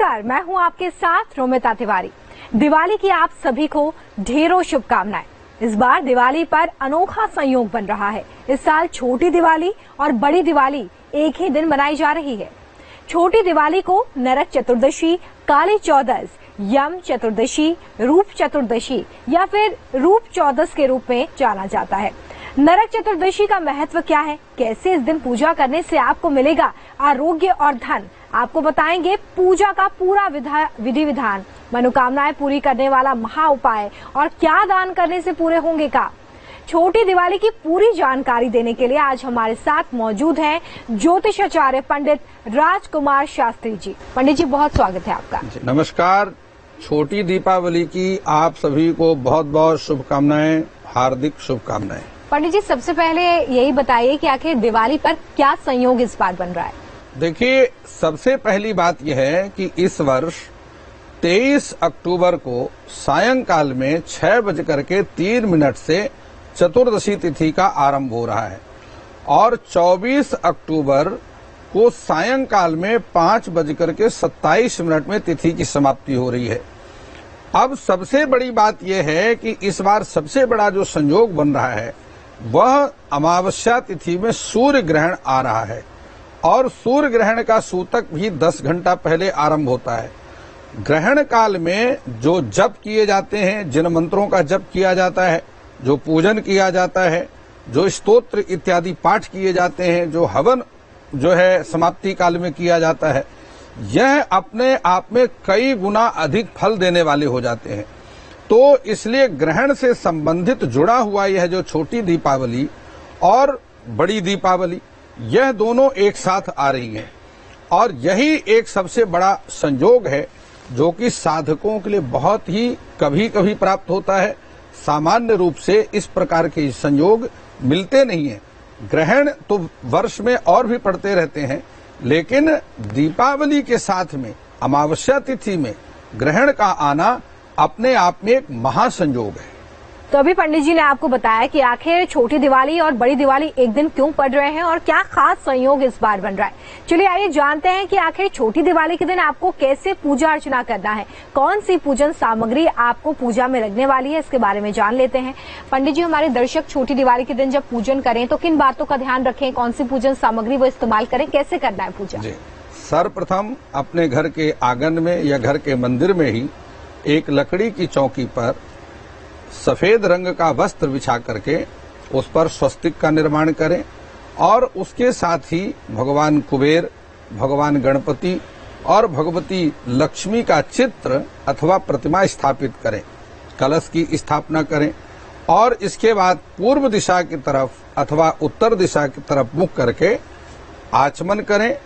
नमस्कार, मैं हूं आपके साथ रोमिता तिवारी। दिवाली की आप सभी को ढेरों शुभकामनाएं। इस बार दिवाली पर अनोखा संयोग बन रहा है। इस साल छोटी दिवाली और बड़ी दिवाली एक ही दिन मनाई जा रही है। छोटी दिवाली को नरक चतुर्दशी, काली चौदस, यम चतुर्दशी, रूप चतुर्दशी या फिर रूप चौदस के रूप में जाना जाता है। नरक चतुर्दशी का महत्व क्या है, कैसे इस दिन पूजा करने से आपको मिलेगा आरोग्य और धन, आपको बताएंगे। पूजा का पूरा विधि विधान, मनोकामनाएं पूरी करने वाला महा उपाय और क्या दान करने से पूरे होंगे का। छोटी दिवाली की पूरी जानकारी देने के लिए आज हमारे साथ मौजूद हैं ज्योतिषाचार्य पंडित राजकुमार शास्त्री जी। पंडित जी, बहुत स्वागत है आपका। नमस्कार। छोटी दीपावली की आप सभी को बहुत बहुत शुभकामनाएं, हार्दिक शुभकामनाएं। पंडित जी, सबसे पहले यही बताइए कि आखिर दिवाली पर क्या संयोग इस बार बन रहा है। देखिए, सबसे पहली बात यह है कि इस वर्ष 23 अक्टूबर को सायंकाल में 6:03 से चतुर्दशी तिथि का आरंभ हो रहा है और 24 अक्टूबर को सायंकाल में 5:27 में तिथि की समाप्ति हो रही है। अब सबसे बड़ी बात यह है कि इस बार सबसे बड़ा जो संयोग बन रहा है वह अमावस्या तिथि में सूर्य ग्रहण आ रहा है और सूर्य ग्रहण का सूतक भी 10 घंटा पहले आरंभ होता है। ग्रहण काल में जो जप किए जाते हैं, जिन मंत्रों का जप किया जाता है, जो पूजन किया जाता है, जो स्तोत्र इत्यादि पाठ किए जाते हैं, जो हवन जो है समाप्ति काल में किया जाता है, यह अपने आप में कई गुना अधिक फल देने वाले हो जाते हैं। तो इसलिए ग्रहण से संबंधित जुड़ा हुआ यह जो छोटी दीपावली और बड़ी दीपावली, यह दोनों एक साथ आ रही हैं और यही एक सबसे बड़ा संयोग है जो कि साधकों के लिए बहुत ही कभी कभी प्राप्त होता है। सामान्य रूप से इस प्रकार के संयोग मिलते नहीं हैं। ग्रहण तो वर्ष में और भी पड़ते रहते हैं, लेकिन दीपावली के साथ में अमावस्या तिथि में ग्रहण का आना अपने आप में एक महासंयोग है। तो अभी पंडित जी ने आपको बताया कि आखिर छोटी दिवाली और बड़ी दिवाली एक दिन क्यों पड़ रहे हैं और क्या खास संयोग इस बार बन रहा है। चलिए आइए जानते हैं कि आखिर छोटी दिवाली के दिन आपको कैसे पूजा अर्चना करना है, कौन सी पूजन सामग्री आपको पूजा में लगने वाली है, इसके बारे में जान लेते हैं। पंडित जी, हमारे दर्शक छोटी दिवाली के दिन जब पूजन करें तो किन बातों का ध्यान रखें, कौन सी पूजन सामग्री वो इस्तेमाल करें, कैसे करना है पूजा। सर्वप्रथम अपने घर के आंगन में या घर के मंदिर में ही एक लकड़ी की चौकी पर सफेद रंग का वस्त्र बिछा करके उस पर स्वस्तिक का निर्माण करें और उसके साथ ही भगवान कुबेर, भगवान गणपति और भगवती लक्ष्मी का चित्र अथवा प्रतिमा स्थापित करें, कलश की स्थापना करें और इसके बाद पूर्व दिशा की तरफ अथवा उत्तर दिशा की तरफ मुख करके आचमन करें।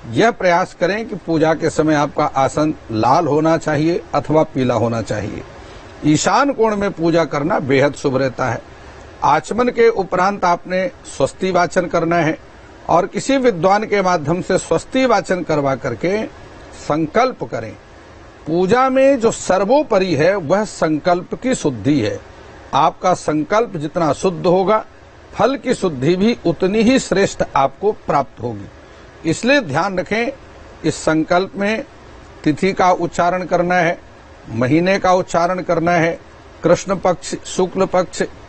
यह प्रयास करें कि पूजा के समय आपका आसन लाल होना चाहिए अथवा पीला होना चाहिए। ईशान कोण में पूजा करना बेहद शुभ रहता है। आचमन के उपरांत आपने स्वस्ति वाचन करना है और किसी विद्वान के माध्यम से स्वस्ति वाचन करवा करके संकल्प करें। पूजा में जो सर्वोपरि है वह संकल्प की शुद्धि है। आपका संकल्प जितना शुद्ध होगा, फल की शुद्धि भी उतनी ही श्रेष्ठ आपको प्राप्त होगी। इसलिए ध्यान रखें, इस संकल्प में तिथि का उच्चारण करना है, महीने का उच्चारण करना है, कृष्ण पक्ष, शुक्ल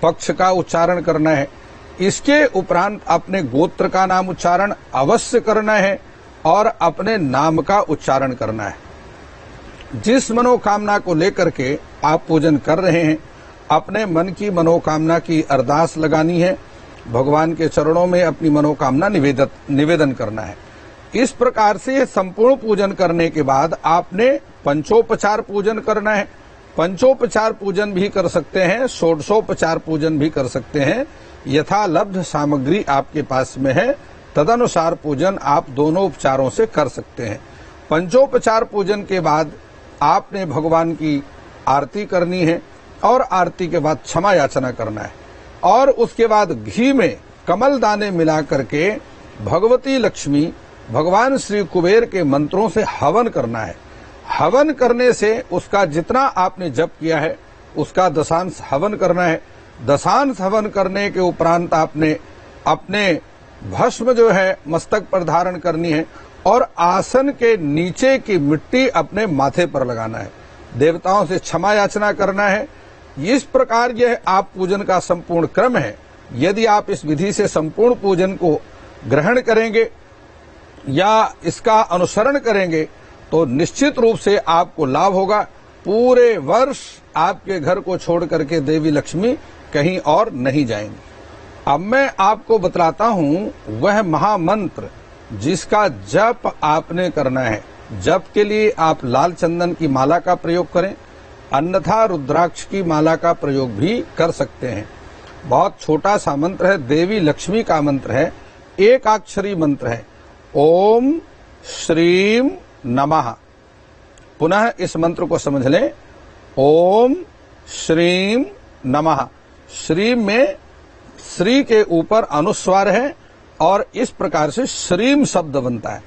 पक्ष का उच्चारण करना है। इसके उपरांत अपने गोत्र का नाम उच्चारण अवश्य करना है और अपने नाम का उच्चारण करना है। जिस मनोकामना को लेकर के आप पूजन कर रहे हैं, अपने मन की मनोकामना की अरदास लगानी है, भगवान के चरणों में अपनी मनोकामना निवेदन करना है। इस प्रकार से संपूर्ण पूजन करने के बाद आपने पंचोपचार पूजन करना है। पंचोपचार पूजन भी कर सकते हैं, षोडशोपचार पूजन भी कर सकते हैं। यथालब्ध सामग्री आपके पास में है, तदनुसार पूजन आप दोनों उपचारों से कर सकते हैं। पंचोपचार पूजन के बाद आपने भगवान की आरती करनी है और आरती के बाद क्षमा याचना करना है और उसके बाद घी में कमल दाने मिला करके भगवती लक्ष्मी, भगवान श्री कुबेर के मंत्रों से हवन करना है। हवन करने से उसका जितना आपने जप किया है उसका दशांश हवन करना है। दशांश हवन करने के उपरांत आपने अपने भस्म जो है मस्तक पर धारण करनी है और आसन के नीचे की मिट्टी अपने माथे पर लगाना है। देवताओं से क्षमा याचना करना है। इस प्रकार यह आप पूजन का संपूर्ण क्रम है। यदि आप इस विधि से संपूर्ण पूजन को ग्रहण करेंगे या इसका अनुसरण करेंगे तो निश्चित रूप से आपको लाभ होगा। पूरे वर्ष आपके घर को छोड़ करके देवी लक्ष्मी कहीं और नहीं जाएंगी। अब मैं आपको बतलाता हूं वह महामंत्र जिसका जप आपने करना है। जप के लिए आप लाल चंदन की माला का प्रयोग करें, अन्यथा रुद्राक्ष की माला का प्रयोग भी कर सकते हैं। बहुत छोटा सा मंत्र है, देवी लक्ष्मी का मंत्र है, एकाक्षरी मंत्र है। ओम श्रीम नमः। पुनः इस मंत्र को समझ लें। ओम श्रीम नमः। श्रीम में श्री के ऊपर अनुस्वार है और इस प्रकार से श्रीम शब्द बनता है।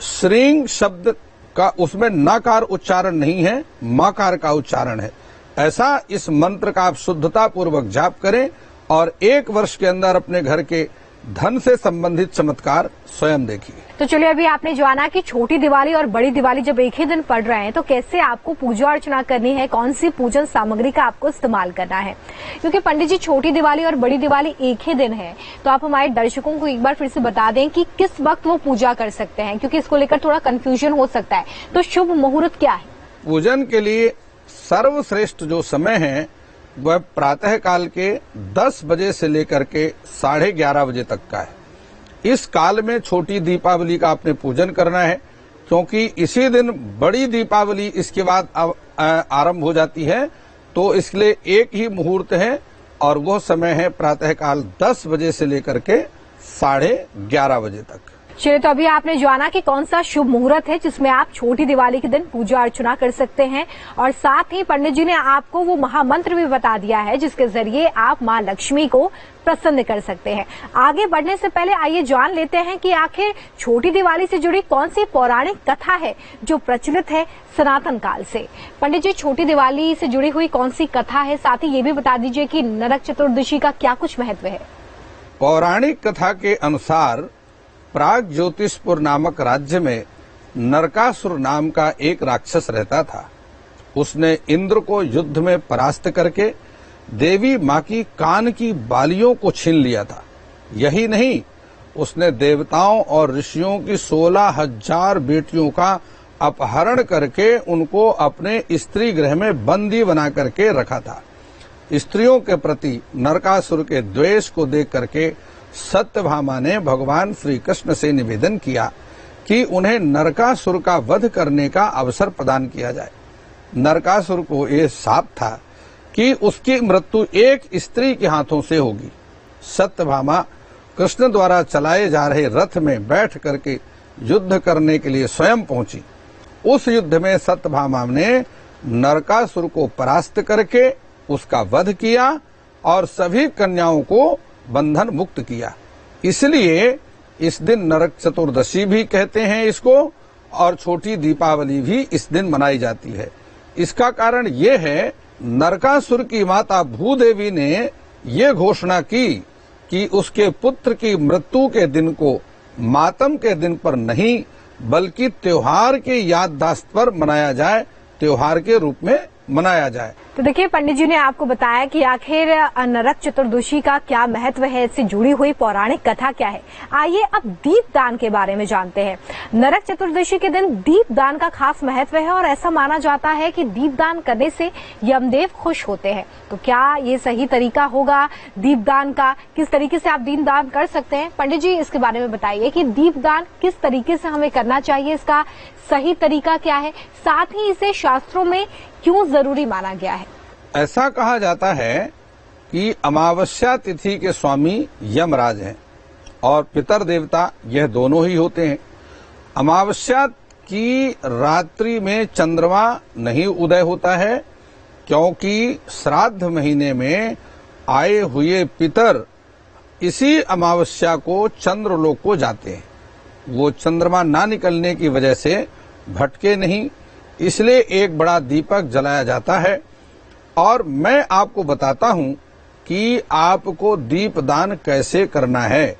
श्रींग शब्द का उसमें नकार उच्चारण नहीं है, मकार का उच्चारण है। ऐसा इस मंत्र का आप शुद्धता पूर्वक जाप करें और 1 वर्ष के अंदर अपने घर के धन से संबंधित चमत्कार स्वयं देखिए। तो चलिए, अभी आपने जाना कि छोटी दिवाली और बड़ी दिवाली जब एक ही दिन पड़ रहे हैं तो कैसे आपको पूजा अर्चना करनी है, कौन सी पूजन सामग्री का आपको इस्तेमाल करना है। क्योंकि पंडित जी, छोटी दिवाली और बड़ी दिवाली एक ही दिन है, तो आप हमारे दर्शकों को एक बार फिर से बता दें कि किस वक्त वो पूजा कर सकते हैं, क्योंकि इसको लेकर थोड़ा कंफ्यूजन हो सकता है। तो शुभ मुहूर्त क्या है? पूजन के लिए सर्वश्रेष्ठ जो समय है वह प्रातः काल के 10 बजे से लेकर के 11:30 बजे तक का है। इस काल में छोटी दीपावली का आपने पूजन करना है, क्योंकि इसी दिन बड़ी दीपावली इसके बाद आरंभ हो जाती है। तो इसलिए एक ही मुहूर्त है और वह समय है प्रातःकाल 10 बजे से लेकर के 11:30 बजे तक। चलिए, तो अभी आपने जाना कि कौन सा शुभ मुहूर्त है जिसमें आप छोटी दिवाली के दिन पूजा अर्चना कर सकते हैं, और साथ ही पंडित जी ने आपको वो महामंत्र भी बता दिया है जिसके जरिए आप मां लक्ष्मी को प्रसन्न कर सकते हैं। आगे बढ़ने से पहले आइए जान लेते हैं कि आखिर छोटी दिवाली से जुड़ी कौन सी पौराणिक कथा है जो प्रचलित है सनातन काल से। पंडित जी, छोटी दिवाली से जुड़ी हुई कौन सी कथा है, साथ ही ये भी बता दीजिए कि नरक चतुर्दशी का क्या कुछ महत्व है। पौराणिक कथा के अनुसार प्राग ज्योतिषपुर नामक राज्य में नरकासुर नाम का एक राक्षस रहता था। उसने इंद्र को युद्ध में परास्त करके देवी मां की कान की बालियों को छीन लिया था। यही नहीं, उसने देवताओं और ऋषियों की 16,000 बेटियों का अपहरण करके उनको अपने स्त्री गृह में बंदी बना करके रखा था। स्त्रियों के प्रति नरकासुर के द्वेष को देख करके सत्यभामा ने भगवान श्री कृष्ण से निवेदन किया कि उन्हें नरकासुर का वध करने का अवसर प्रदान किया जाए। नरकासुर को यह शाप था कि उसकी मृत्यु एक स्त्री के हाथों से होगी। सत्यभामा कृष्ण द्वारा चलाए जा रहे रथ में बैठ करके युद्ध करने के लिए स्वयं पहुंची। उस युद्ध में सत्यभामा ने नरकासुर को परास्त करके उसका वध किया और सभी कन्याओं को बंधन मुक्त किया। इसलिए इस दिन नरक चतुर्दशी भी कहते हैं इसको, और छोटी दीपावली भी इस दिन मनाई जाती है। इसका कारण ये है, नरकासुर की माता भूदेवी ने ये घोषणा की कि उसके पुत्र की मृत्यु के दिन को मातम के दिन पर नहीं बल्कि त्योहार की याददाश्त पर मनाया जाए, त्योहार के रूप में मनाया जाए। तो देखिए, पंडित जी ने आपको बताया कि आखिर नरक चतुर्दशी का क्या महत्व है, इससे जुड़ी हुई पौराणिक कथा क्या है। आइए अब दीपदान के बारे में जानते हैं। नरक चतुर्दशी के दिन दीपदान का खास महत्व है और ऐसा माना जाता है कि दीपदान करने से यमदेव खुश होते हैं। तो क्या ये सही तरीका होगा दीपदान का? किस तरीके से आप दीपदान कर सकते हैं? पंडित जी, इसके बारे में बताइए कि दीपदान किस तरीके से हमें करना चाहिए, इसका सही तरीका क्या है, साथ ही इसे शास्त्रों में क्यों जरूरी माना गया है। ऐसा कहा जाता है कि अमावस्या तिथि के स्वामी यमराज हैं और पितर देवता यह दोनों ही होते हैं। अमावस्या की रात्रि में चंद्रमा नहीं उदय होता है, क्योंकि श्राद्ध महीने में आए हुए पितर इसी अमावस्या को चंद्रलोक को जाते हैं। वो चंद्रमा ना निकलने की वजह से भटके नहीं, इसलिए एक बड़ा दीपक जलाया जाता है। और मैं आपको बताता हूं कि आपको दीपदान कैसे करना है।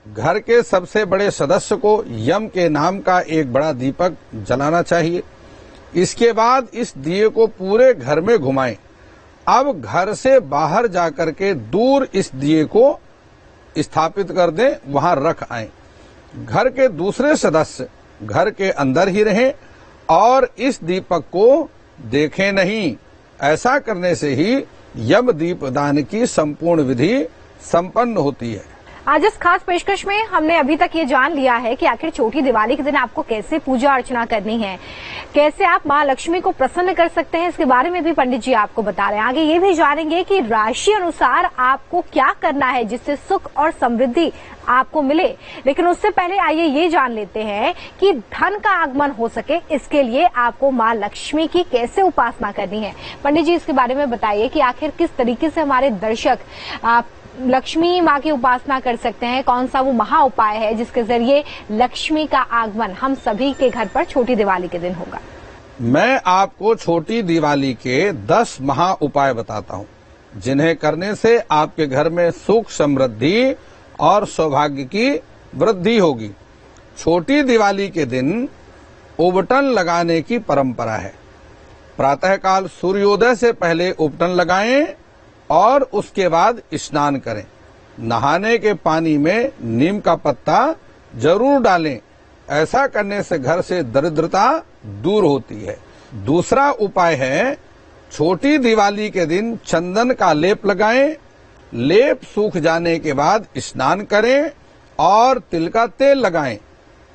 घर के सबसे बड़े सदस्य को यम के नाम का एक बड़ा दीपक जलाना चाहिए। इसके बाद इस दिए को पूरे घर में घुमाएं। अब घर से बाहर जाकर के दूर इस दिए को स्थापित कर दें, वहां रख आएं। घर के दूसरे सदस्य घर के अंदर ही रहें और इस दीपक को देखें नहीं। ऐसा करने से ही यम दीपदान की संपूर्ण विधि संपन्न होती है। आज इस खास पेशकश में हमने अभी तक ये जान लिया है कि आखिर छोटी दिवाली के दिन आपको कैसे पूजा अर्चना करनी है, कैसे आप मां लक्ष्मी को प्रसन्न कर सकते हैं, इसके बारे में भी पंडित जी आपको बता रहे हैं। आगे ये भी जानेंगे कि राशि अनुसार आपको क्या करना है जिससे सुख और समृद्धि आपको मिले। लेकिन उससे पहले आइए ये जान लेते हैं कि धन का आगमन हो सके, इसके लिए आपको मां लक्ष्मी की कैसे उपासना करनी है। पंडित जी इसके बारे में बताइए कि आखिर किस तरीके से हमारे दर्शक लक्ष्मी माँ की उपासना कर सकते हैं, कौन सा वो महा उपाय है जिसके जरिए लक्ष्मी का आगमन हम सभी के घर पर छोटी दिवाली के दिन होगा। मैं आपको छोटी दिवाली के 10 महा उपाय बताता हूँ, जिन्हें करने से आपके घर में सुख समृद्धि और सौभाग्य की वृद्धि होगी। छोटी दिवाली के दिन उबटन लगाने की परंपरा है। प्रातःकाल सूर्योदय से पहले उबटन लगाएं और उसके बाद स्नान करें। नहाने के पानी में नीम का पत्ता जरूर डालें। ऐसा करने से घर से दरिद्रता दूर होती है। दूसरा उपाय है, छोटी दिवाली के दिन चंदन का लेप लगाएं। लेप सूख जाने के बाद स्नान करें और तिल का तेल लगाएं।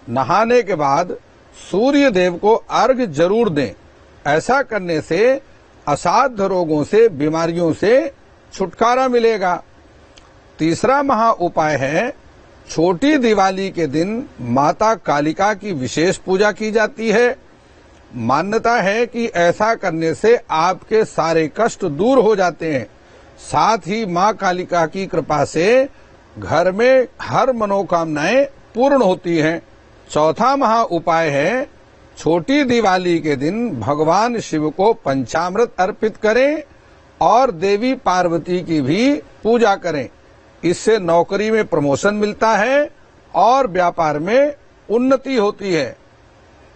नहाने के बाद सूर्य देव को अर्घ्य जरूर दें। ऐसा करने से असाध्य रोगों से, बीमारियों से छुटकारा मिलेगा। तीसरा महा उपाय है, छोटी दिवाली के दिन माता कालिका की विशेष पूजा की जाती है। मान्यता है कि ऐसा करने से आपके सारे कष्ट दूर हो जाते हैं। साथ ही मां कालिका की कृपा से घर में हर मनोकामनाएं पूर्ण होती हैं। चौथा महा उपाय है, छोटी दिवाली के दिन भगवान शिव को पंचामृत अर्पित करें और देवी पार्वती की भी पूजा करें। इससे नौकरी में प्रमोशन मिलता है और व्यापार में उन्नति होती है।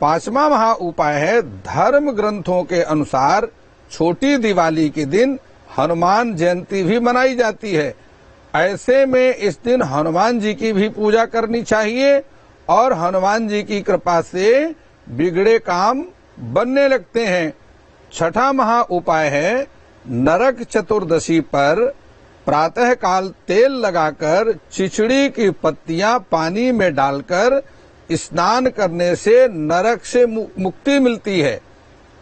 पांचवा महा उपाय है, धर्म ग्रंथों के अनुसार छोटी दिवाली के दिन हनुमान जयंती भी मनाई जाती है। ऐसे में इस दिन हनुमान जी की भी पूजा करनी चाहिए और हनुमान जी की कृपा से बिगड़े काम बनने लगते हैं। छठा महा उपाय है, नरक चतुर्दशी पर प्रातः काल तेल लगाकर चिचड़ी की पत्तियां पानी में डालकर स्नान करने से नरक से मुक्ति मिलती है,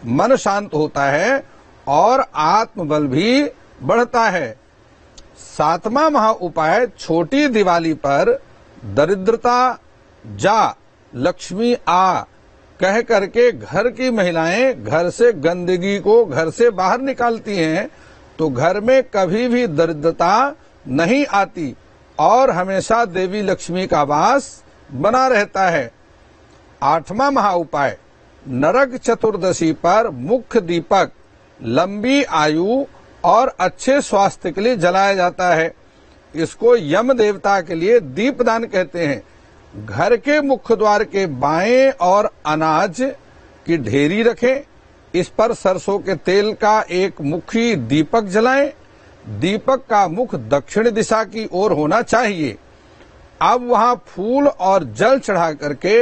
मन शांत होता है और आत्मबल भी बढ़ता है। सातवां महा उपाय, छोटी दिवाली पर दरिद्रता जा लक्ष्मी आ कह करके घर की महिलाएं घर से गंदगी को घर से बाहर निकालती हैं, तो घर में कभी भी दरिद्रता नहीं आती और हमेशा देवी लक्ष्मी का वास बना रहता है। आठवां महा उपाय, नरक चतुर्दशी पर मुख्य दीपक लंबी आयु और अच्छे स्वास्थ्य के लिए जलाया जाता है। इसको यम देवता के लिए दीपदान कहते हैं। घर के मुख्य द्वार के बाएं और अनाज की ढेरी रखें। इस पर सरसों के तेल का एक मुखी दीपक जलाएं। दीपक का मुख दक्षिण दिशा की ओर होना चाहिए। अब वहां फूल और जल चढ़ा करके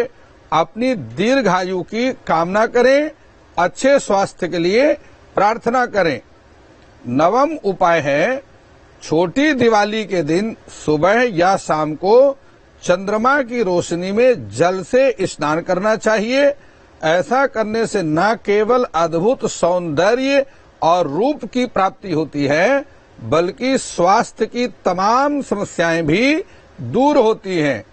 अपनी दीर्घायु की कामना करें, अच्छे स्वास्थ्य के लिए प्रार्थना करें। नवम उपाय है, छोटी दिवाली के दिन सुबह या शाम को चंद्रमा की रोशनी में जल से स्नान करना चाहिए। ऐसा करने से न केवल अद्भुत सौंदर्य और रूप की प्राप्ति होती है, बल्कि स्वास्थ्य की तमाम समस्याएं भी दूर होती हैं।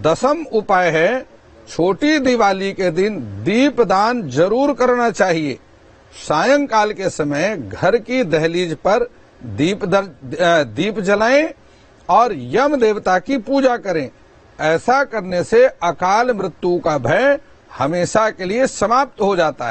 दसम उपाय है, छोटी दिवाली के दिन दीपदान जरूर करना चाहिए। सायंकाल के समय घर की दहलीज पर दीप जलाएं और यम देवता की पूजा करें। ऐसा करने से अकाल मृत्यु का भय हमेशा के लिए समाप्त हो जाता है।